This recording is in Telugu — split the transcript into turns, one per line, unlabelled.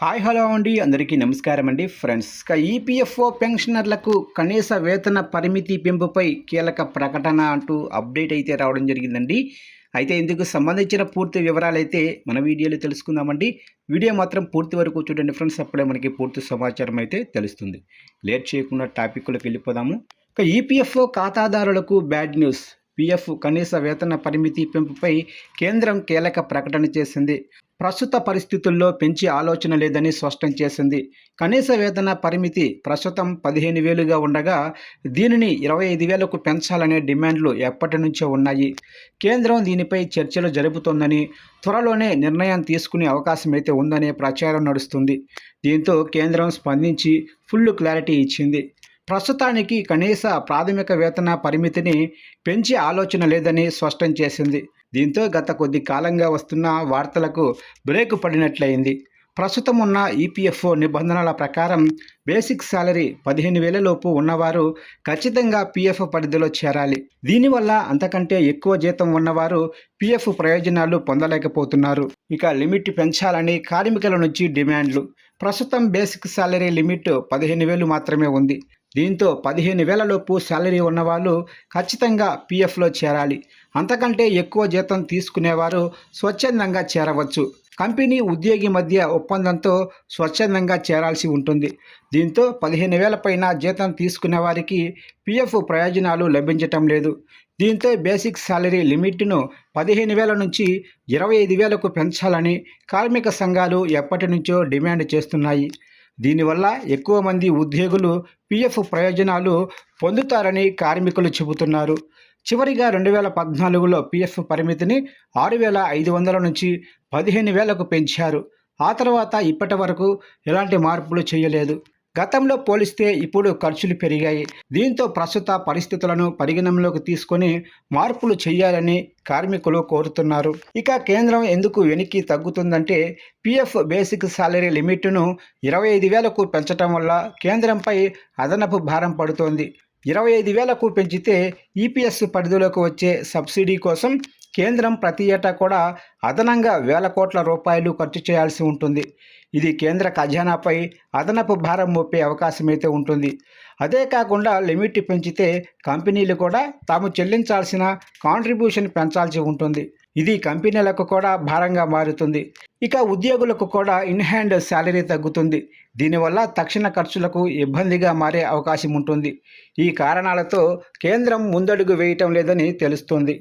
హాయ్ హలో అండి, అందరికీ నమస్కారం అండి ఫ్రెండ్స్. ఈపీఎఫ్ఓ పెన్షనర్లకు కనీస వేతన పరిమితి పెంపుపై కీలక ప్రకటన అంటూ అప్డేట్ అయితే రావడం జరిగిందండి. అయితే ఇందుకు సంబంధించిన పూర్తి వివరాలు అయితే మన వీడియోలో తెలుసుకుందామండి. వీడియో మాత్రం పూర్తి వరకు చూడండి ఫ్రెండ్స్, అప్పుడే మనకి పూర్తి సమాచారం అయితే తెలుస్తుంది. లేట్ చేయకుండా టాపిక్లోకి వెళ్ళిపోదాము. ఈపీఎఫ్ఓ ఖాతాదారులకు బ్యాడ్ న్యూస్. పీఎఫ్ కనీస వేతన పరిమితి పెంపుపై కేంద్రం కీలక ప్రకటన చేసింది. ప్రస్తుత పరిస్థితుల్లో పెంచే ఆలోచన లేదని స్పష్టం చేసింది. కనీస వేతన పరిమితి ప్రస్తుతం 15,000గా ఉండగా దీనిని 25,000కు పెంచాలనే డిమాండ్లు ఎప్పటి నుంచో ఉన్నాయి. కేంద్రం దీనిపై చర్చలు జరుపుతోందని, త్వరలోనే నిర్ణయం తీసుకునే అవకాశం అయితే ఉందనే ప్రచారం నడుస్తుంది. దీంతో కేంద్రం స్పందించి ఫుల్ క్లారిటీ ఇచ్చింది. ప్రస్తుతానికి కనీస ప్రాథమిక వేతన పరిమితిని పెంచే ఆలోచన లేదని స్పష్టం చేసింది. దీంతో గత కొద్ది కాలంగా వస్తున్న వార్తలకు బ్రేక్ పడినట్లయింది. ప్రస్తుతం ఉన్న ఈపీఎఫ్ఓ నిబంధనల ప్రకారం బేసిక్ సాలరీ 15,000 లోపు ఉన్నవారు ఖచ్చితంగా పీఎఫ్ పరిధిలో చేరాలి. దీనివల్ల అంతకంటే ఎక్కువ జీతం ఉన్నవారు పీఎఫ్ ప్రయోజనాలు పొందలేకపోతున్నారు. ఇక లిమిట్ పెంచాలని కార్మికుల నుంచి డిమాండ్లు. ప్రస్తుతం బేసిక్ సాలరీ లిమిట్ 15,000 మాత్రమే ఉంది. దీంతో 15,000 లోపు శాలరీ ఉన్నవాళ్ళు ఖచ్చితంగా పీఎఫ్లో చేరాలి. అంతకంటే ఎక్కువ జీతం తీసుకునేవారు స్వచ్ఛందంగా చేరవచ్చు. కంపెనీ ఉద్యోగి మధ్య ఒప్పందంతో స్వచ్ఛందంగా చేరాల్సి ఉంటుంది. దీంతో 15,000 పైన జీతం తీసుకునే వారికి పీఎఫ్ ప్రయోజనాలు లభించటం లేదు. దీంతో బేసిక్ సాలరీ లిమిట్ను 15,000 నుంచి 25,000కు పెంచాలని కార్మిక సంఘాలు ఎప్పటి నుంచో డిమాండ్ చేస్తున్నాయి. దీనివల్ల ఎక్కువ మంది ఉద్యోగులు పీఎఫ్ ప్రయోజనాలు పొందుతారని కార్మికులు చెబుతున్నారు. చివరిగా 2014లో పీఎఫ్ పరిమితిని 6,500 నుంచి 15,000కు పెంచారు. ఆ తర్వాత ఇప్పటి వరకు ఎలాంటి మార్పులు చేయలేదు. గతంలో పోలిస్తే ఇప్పుడు ఖర్చులు పెరిగాయి. దీంతో ప్రస్తుత పరిస్థితులను పరిగణనలోకి తీసుకొని మార్పులు చేయాలని కార్మికులు కోరుతున్నారు. ఇక కేంద్రం ఎందుకు వెనక్కి తగ్గుతుందంటే పీఎఫ్ బేసిక్ సాలరీ లిమిట్ను 25,000కు పెంచడం వల్ల కేంద్రంపై అదనపు భారం పడుతోంది. 25,000కు పెంచితే ఈపీఎస్ పరిధిలోకి వచ్చే సబ్సిడీ కోసం కేంద్రం ప్రతి ఏటా కూడా అదనంగా వేల కోట్ల రూపాయలు ఖర్చు చేయాల్సి ఉంటుంది. ఇది కేంద్ర ఖజానాపై అదనపు భారం మోపే అవకాశం అయితే ఉంటుంది. అదే కాకుండా లిమిట్ పెంచితే కంపెనీలు కూడా తాము చెల్లించాల్సిన కాంట్రిబ్యూషన్ పెంచాల్సి ఉంటుంది. ఇది కంపెనీలకు కూడా భారంగా మారుతుంది. ఇక ఉద్యోగులకు కూడా ఇన్ హ్యాండ్ శాలరీ తగ్గుతుంది. దీనివల్ల తక్షణ ఖర్చులకు ఇబ్బందిగా మారే అవకాశం ఉంటుంది. ఈ కారణాలతో కేంద్రం ముందడుగు వేయటం లేదని తెలుస్తుంది.